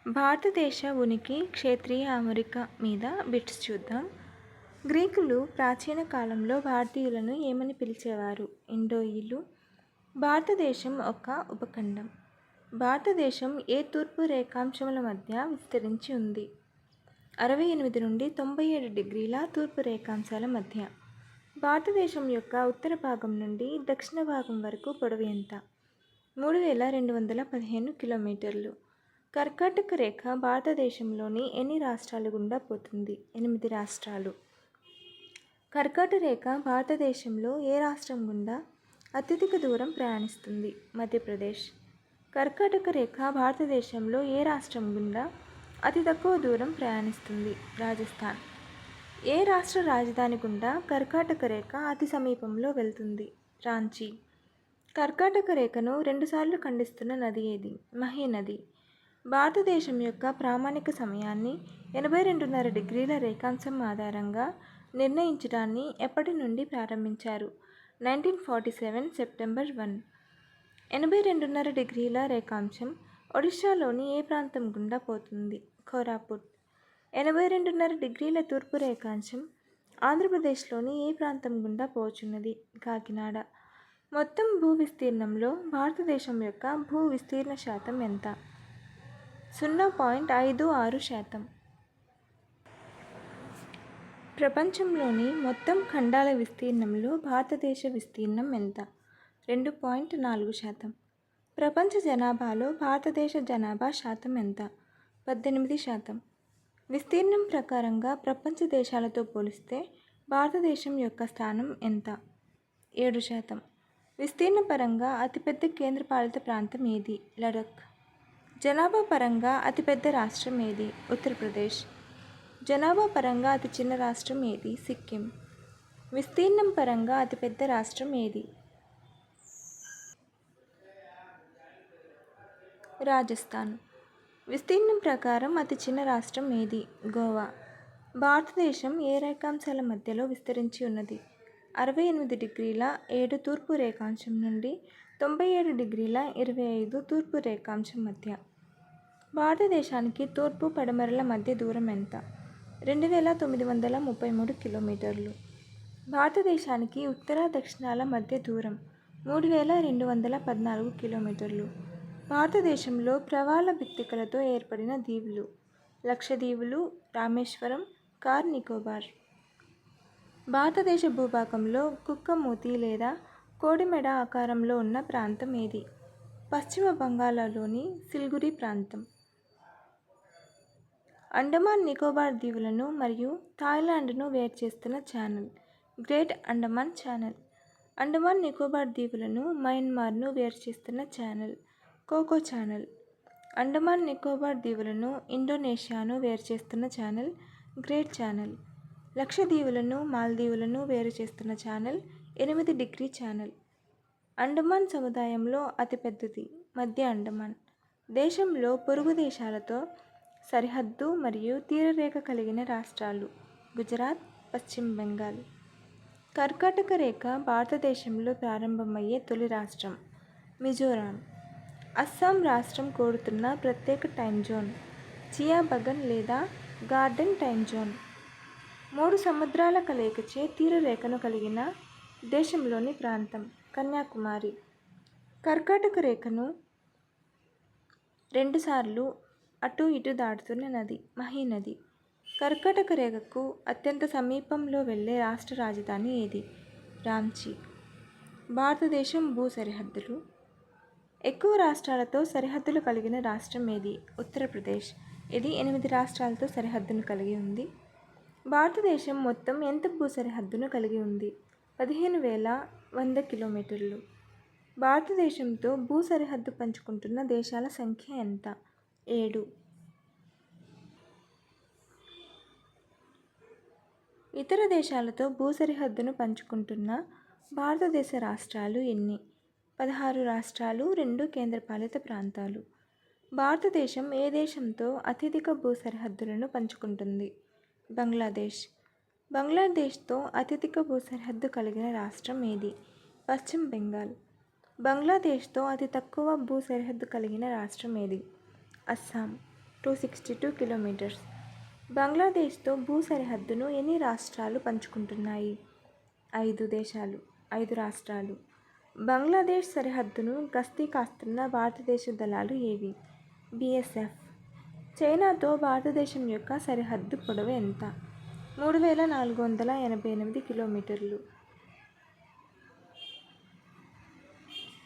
భారతదేశ ఉనికి క్షేత్రీయ అమరిక మీద బిట్స్ చూద్దాం. గ్రీకులు ప్రాచీన కాలంలో భారతీయులను ఏమని పిలిచేవారు? ఇండోయిలు. భారతదేశం ఒక ఉపఖండం. భారతదేశం ఏ తూర్పు రేఖాంశముల మధ్య విస్తరించి ఉంది? 68 నుండి 97 డిగ్రీల తూర్పు రేఖాంశాల మధ్య. భారతదేశం యొక్క ఉత్తర భాగం నుండి దక్షిణ భాగం వరకు పొడవు ఎంత? 3215 కిలోమీటర్లు. కర్కాటక రేఖ భారతదేశంలోని ఎన్ని రాష్ట్రాలు గుండా పోతుంది? 8 రాష్ట్రాలు. కర్కాటక రేఖ భారతదేశంలో ఏ రాష్ట్రం గుండా అత్యధిక దూరం ప్రయాణిస్తుంది? మధ్యప్రదేశ్. కర్కాటక రేఖ భారతదేశంలో ఏ రాష్ట్రం గుండా అతి తక్కువ దూరం ప్రయాణిస్తుంది? రాజస్థాన్. ఏ రాష్ట్ర రాజధాని గుండా కర్కాటక రేఖ అతి సమీపంలో వెళ్తుంది? రాంచీ. కర్కాటక రేఖను 2 సార్లు ఖండిస్తున్న నది ఏది? మహీనది. భారతదేశం యొక్క ప్రామాణిక సమయాన్ని 82.5 డిగ్రీల రేఖాంశం ఆధారంగా నిర్ణయించడాన్ని ఎప్పటి నుండి ప్రారంభించారు? 1947 సెప్టెంబర్ 1. 82.5 డిగ్రీల రేఖాంశం ఒడిషాలోని ఏ ప్రాంతం గుండా పోతుంది? కోరాపుట్. 82.5 డిగ్రీల తూర్పు రేఖాంశం ఆంధ్రప్రదేశ్లోని ఏ ప్రాంతం గుండా పోచున్నది? కాకినాడ. మొత్తం భూ విస్తీర్ణంలో భారతదేశం యొక్క భూ విస్తీర్ణ శాతం ఎంత? 0.56%. ప్రపంచంలోని మొత్తం ఖండాల విస్తీర్ణంలో భారతదేశ విస్తీర్ణం ఎంత? 2.4%. ప్రపంచ జనాభాలో భారతదేశ జనాభా శాతం ఎంత? 18%. విస్తీర్ణం ప్రకారంగా ప్రపంచ దేశాలతో పోలిస్తే భారతదేశం యొక్క స్థానం ఎంత? 7%. విస్తీర్ణ పరంగా అతిపెద్ద కేంద్రపాలిత ప్రాంతం ఏది? లడఖ్. జనాభా పరంగా అతిపెద్ద రాష్ట్రం ఏది? ఉత్తరప్రదేశ్. జనాభా పరంగా అతి చిన్న రాష్ట్రం ఏది? సిక్కిం. విస్తీర్ణం పరంగా అతిపెద్ద రాష్ట్రం ఏది? రాజస్థాన్. విస్తీర్ణం ప్రకారం అతి చిన్న రాష్ట్రం ఏది? గోవా. భారతదేశం ఏ రేఖాంశాల మధ్యలో విస్తరించి ఉన్నది? 68 డిగ్రీల 7 తూర్పు రేఖాంశం నుండి 97 డిగ్రీల 25 తూర్పు రేఖాంశం మధ్య. భారతదేశానికి తూర్పు పడమరల మధ్య దూరం ఎంత? 2933 కిలోమీటర్లు. భారతదేశానికి ఉత్తర దక్షిణాల మధ్య దూరం 3214 కిలోమీటర్లు. భారతదేశంలో ప్రవాల భిత్తికలతో ఏర్పడిన దీవులు: లక్షద్వీపులు, రామేశ్వరం, కార్ నికోబార్. భారతదేశ భూభాగంలో కుక్కమూతి లేదా కోడిమెడ ఆకారంలో ఉన్న ప్రాంతం ఏది? పశ్చిమ బంగాళలోని సిల్గురి ప్రాంతం. అండమాన్ నికోబార్ దీవులను మరియు థాయిలాండ్ను వేరు చేస్తున్న channel: great Andaman channel. Andaman Nicobar దీవులను మయన్మార్ను వేరు చేస్తున్న channel: Coco channel. Andaman Nicobar దీవులను ఇండోనేషియాను వేరు చేస్తున్న ఛానల్: గ్రేట్ ఛానల్. లక్షద్వీపులను మాల్దీవులను వేరు చేస్తున్న ఛానల్: 8 డిగ్రీ ఛానల్. అండమాన్ సముదాయంలో అతిపెద్దది మధ్య అండమాన్. దేశంలో పొరుగు దేశాలతో సరిహద్దు మరియు తీరరేఖ కలిగిన రాష్ట్రాలు: గుజరాత్, పశ్చిమ బెంగాల్. కర్కాటక రేఖ భారతదేశంలో ప్రారంభమయ్యే తొలి రాష్ట్రం: మిజోరాం. అస్సాం రాష్ట్రం కోరుతున్న ప్రత్యేక టైం జోన్: చియాబగన్ లేదా గార్డెన్ టైం జోన్. 3 సముద్రాల కలయికచే తీరరేఖను కలిగిన దేశంలోని ప్రాంతం: కన్యాకుమారి. కర్కాటక రేఖను 2 సార్లు అటు ఇటు దాటుతున్న నది: మహీనది. కర్కాటక రేఖకు అత్యంత సమీపంలో వెళ్ళే రాష్ట్ర రాజధాని ఏది? రాంచీ. భారతదేశం భూ సరిహద్దులు: ఎక్కువ రాష్ట్రాలతో సరిహద్దులు కలిగిన రాష్ట్రం ఏది? ఉత్తరప్రదేశ్. ఇది 8 రాష్ట్రాలతో సరిహద్దును కలిగి ఉంది. భారతదేశం మొత్తం ఎంత భూ సరిహద్దును కలిగి ఉంది? 15,100 కిలోమీటర్లు. భారతదేశంతో భూ సరిహద్దు పంచుకుంటున్న దేశాల సంఖ్య ఎంత? 7. ఇతర దేశాలతో భూ సరిహద్దును పంచుకుంటున్న భారతదేశ రాష్ట్రాలు ఎన్ని? 16 రాష్ట్రాలు, 2 కేంద్రపాలిత ప్రాంతాలు. భారతదేశం ఏ దేశంతో అత్యధిక భూ సరిహద్దులను పంచుకుంటుంది? బంగ్లాదేశ్. బంగ్లాదేశ్తో అత్యధిక భూ సరిహద్దు కలిగిన రాష్ట్రం ఏది? పశ్చిమ బెంగాల్. బంగ్లాదేశ్తో అతి తక్కువ భూ సరిహద్దు కలిగిన రాష్ట్రం ఏది? అస్సాం. 262 కిలోమీటర్స్. బంగ్లాదేశ్తో భూ సరిహద్దును ఎన్ని రాష్ట్రాలు పంచుకుంటున్నాయి? 5 రాష్ట్రాలు. బంగ్లాదేశ్ సరిహద్దును గస్తీ కాస్తున్న భారతదేశ దళాలు ఏవి? BSF. చైనాతో భారతదేశం యొక్క సరిహద్దు పొడవు ఎంత? 3488 కిలోమీటర్లు.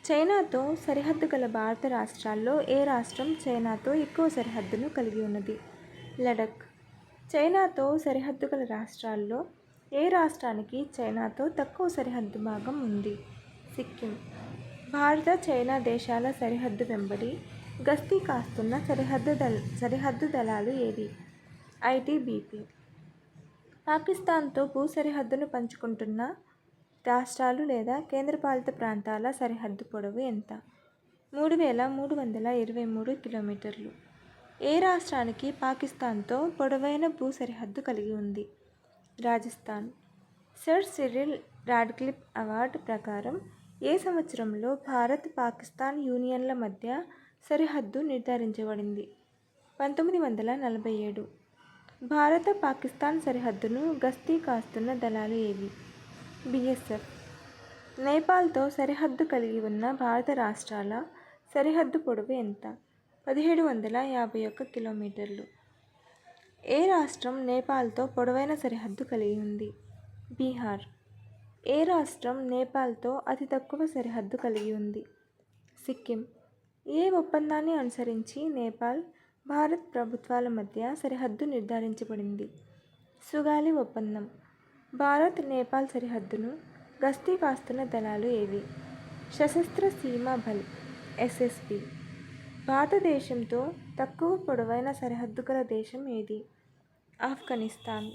చైనాతో సరిహద్దు గల భారత రాష్ట్రాల్లో ఏ రాష్ట్రం చైనాతో ఎక్కువ సరిహద్దును కలిగి ఉన్నది? లడఖ్. చైనాతో సరిహద్దు గల రాష్ట్రాల్లో ఏ రాష్ట్రానికి చైనాతో తక్కువ సరిహద్దు భాగం ఉంది? సిక్కిం. భారత చైనా దేశాల సరిహద్దు వెంబడి గస్తీ కాస్తున్న సరిహద్దు దళాలు ఏవి? ITBP. పాకిస్తాన్తో భూ సరిహద్దును పంచుకుంటున్న రాష్ట్రాలు లేదా కేంద్రపాలిత ప్రాంతాల సరిహద్దు పొడవు ఎంత? 3323 కిలోమీటర్లు. ఏ రాష్ట్రానికి పాకిస్తాన్తో పొడవైన భూ సరిహద్దు కలిగి ఉంది? Rajasthan. Sir Cyril Radcliffe award ప్రకారం ఏ సంవత్సరంలో భారత్ పాకిస్తాన్ యూనియన్ల మధ్య సరిహద్దు నిర్ధారించబడింది? 1947. భారత పాకిస్తాన్ సరిహద్దును గస్తీ కాస్తున్న దళాలు ఏవి? BSF. నేపాల్తో సరిహద్దు కలిగి ఉన్న భారత రాష్ట్రాల సరిహద్దు పొడవు ఎంత? 1751 కిలోమీటర్లు. ఏ రాష్ట్రం నేపాల్తో పొడవైన సరిహద్దు కలిగి ఉంది? బీహార్. ఏ రాష్ట్రం నేపాల్తో అతి తక్కువ సరిహద్దు కలిగి ఉంది? సిక్కిం. ఏ ఒప్పందాన్ని అనుసరించి నేపాల్, భారత్ ప్రభుత్వాల మధ్య సరిహద్దు నిర్ధారించబడింది? సుగాలి ఒప్పందం. భారత్ నేపాల్ సరిహద్దును గస్తీ కాస్తున్న దళాలు ఏవి? సశస్త్ర సీమా బల్ SSB. భారతదేశంతో తక్కువ పొడవైన సరిహద్దు గల దేశం ఏది? ఆఫ్ఘనిస్తాన్.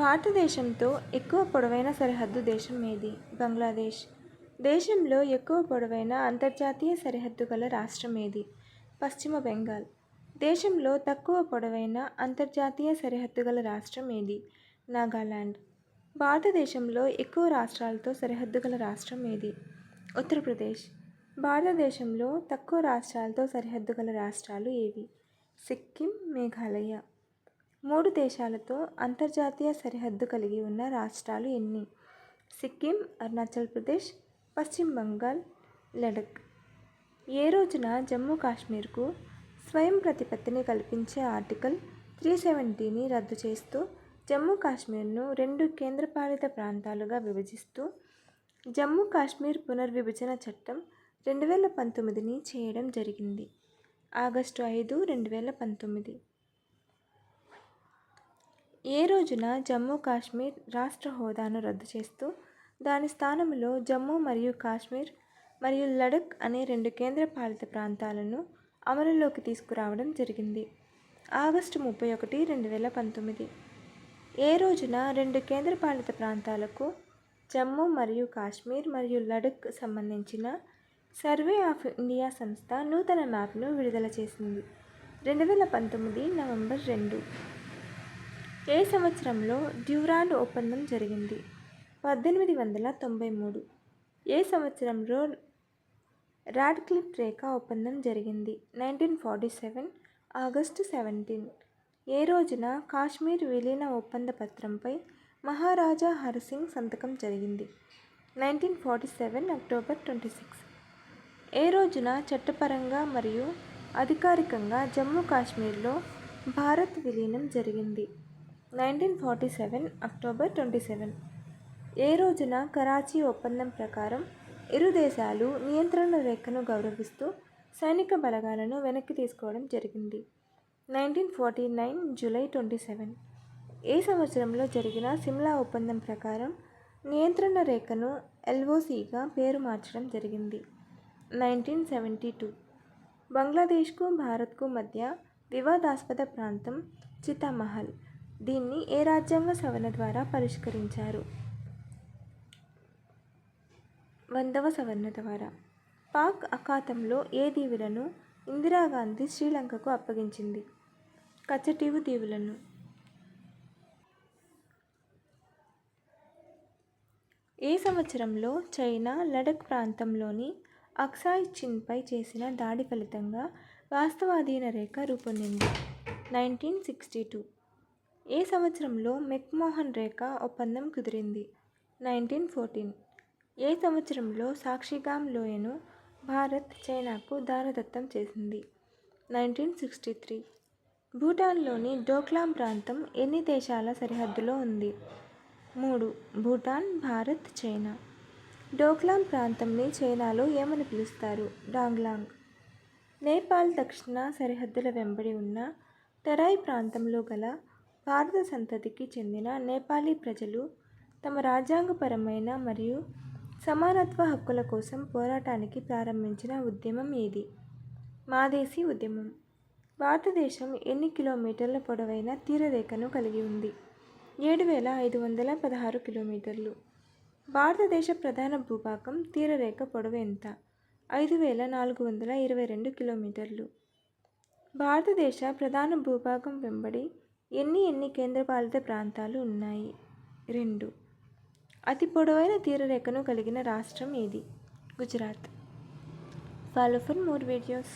భారతదేశంతో ఎక్కువ పొడవైన సరిహద్దు దేశం ఏది? బంగ్లాదేశ్. దేశంలో ఎక్కువ పొడవైన అంతర్జాతీయ సరిహద్దు గల రాష్ట్రం ఏది? పశ్చిమ బెంగాల్. దేశంలో తక్కువ పొడవైన అంతర్జాతీయ సరిహద్దు గల రాష్ట్రం ఏది? నాగాలాండ్. భారతదేశంలో ఎక్కువ రాష్ట్రాలతో సరిహద్దు గల రాష్ట్రం ఏది? ఉత్తరప్రదేశ్. భారతదేశంలో తక్కువ రాష్ట్రాలతో సరిహద్దు గల రాష్ట్రాలు ఏవి? సిక్కిం, మేఘాలయ. 3 దేశాలతో అంతర్జాతీయ సరిహద్దు కలిగి ఉన్న రాష్ట్రాలు ఎన్ని? సిక్కిం, అరుణాచల్ ప్రదేశ్, పశ్చిమ బంగాల్, లడఖ్. ఏ రోజున జమ్మూ కాశ్మీర్కు స్వయం ప్రతిపత్తిని కల్పించే ఆర్టికల్ 370ని రద్దు చేస్తూ జమ్మూ కాశ్మీర్ను 2 కేంద్రపాలిత ప్రాంతాలుగా విభజిస్తూ జమ్మూ కాశ్మీర్ పునర్విభజన చట్టం 2019ని చేయడం జరిగింది? ఆగస్టు 5, 2019. ఏ రోజున జమ్మూ కాశ్మీర్ రాష్ట్ర హోదాను రద్దు చేస్తూ దాని స్థానంలో జమ్మూ మరియు కాశ్మీర్ మరియు లడఖ్ అనే 2 కేంద్రపాలిత ప్రాంతాలను అమలులోకి తీసుకురావడం జరిగింది? ఆగస్టు 31, 2019. ఏ రోజున 2 కేంద్రపాలిత ప్రాంతాలకు జమ్మూ మరియు కాశ్మీర్ మరియు లడఖ్ సంబంధించిన సర్వే ఆఫ్ ఇండియా సంస్థ నూతన మ్యాప్ను విడుదల చేసింది? 2019 నవంబర్ 2. ఏ సంవత్సరంలో డ్యూరాండ్ ఒప్పందం జరిగింది? 1893. ఏ సంవత్సరంలో రాడ్క్లిఫ్ రేఖా ఒప్పందం జరిగింది? 1947 ఆగస్టు 17. ఏ రోజున కాశ్మీర్ విలీన ఒప్పంద పత్రంపై మహారాజా హరిసింగ్ సంతకం జరిగింది? 1947 అక్టోబర్ 26. ఏ రోజున చట్టపరంగా మరియు అధికారికంగా జమ్మూ కాశ్మీర్లో భారత్ విలీనం జరిగింది? 1947 అక్టోబర్ 27. ఏ రోజున కరాచీ ఒప్పందం ప్రకారం ఇరు దేశాలు నియంత్రణ రేఖను గౌరవిస్తూ సైనిక బలగాలను వెనక్కి తీసుకోవడం జరిగింది? 1949 జూలై 27. ఏ సంవత్సరంలో జరిగిన సిమ్లా ఒప్పందం ప్రకారం నియంత్రణ రేఖను LOCగా పేరు మార్చడం జరిగింది? 1972. బంగ్లాదేశ్కు భారత్కు మధ్య వివాదాస్పద ప్రాంతం చితామహల్. దీన్ని ఏ రాజ్యాంగ సవరణ ద్వారా పరిష్కరించారు? 100వ సవరణ ద్వారా. పాక్ అఖాతంలో ఏ దీవులను ఇందిరాగాంధీ శ్రీలంకకు అప్పగించింది? కచటీవు దీవులను. ఏ సంవత్సరంలో చైనా లడఖ్ ప్రాంతంలోని అక్సాయ్ చిన్పై చేసిన దాడి ఫలితంగా వాస్తవాధీన రేఖ రూపొందింది. 1962 ఏ సంవత్సరంలో మెక్మోహన్ రేఖ ఒప్పందం కుదిరింది? 1914 ఏ సంవత్సరంలో సాక్షిగామ్ లోయను భారత్ చైనాకు దారదత్తం చేసింది? 1963 భూటాన్లోని డోక్లాం ప్రాంతం ఎన్ని దేశాల సరిహద్దులో ఉంది? 3 భూటాన్, భారత్, చైనా. డోక్లాం ప్రాంతంని చైనాలో ఏమని పిలుస్తారు? డాంగ్లాంగ్. నేపాల్ దక్షిణ సరిహద్దుల వెంబడి ఉన్న తరాయ్ ప్రాంతంలో గల భారత సంతతికి చెందిన నేపాలీ ప్రజలు తమ రాజ్యాంగపరమైన మరియు సమానత్వ హక్కుల కోసం పోరాటానికి ప్రారంభించిన ఉద్యమం ఏది? మాదేశీ ఉద్యమం. భారతదేశం ఎన్ని కిలోమీటర్ల పొడవైన తీరరేఖను కలిగి ఉంది? 7,516 కిలోమీటర్లు. భారతదేశ ప్రధాన భూభాగం తీరరేఖ పొడవు ఎంత? 5,422 కిలోమీటర్లు. భారతదేశ ప్రధాన భూభాగం వెంబడి ఎన్ని కేంద్రపాలిత ప్రాంతాలు ఉన్నాయి? 2. అతి పొడవైన తీరరేఖను కలిగిన రాష్ట్రం ఏది? Gujarat. Follow for more videos.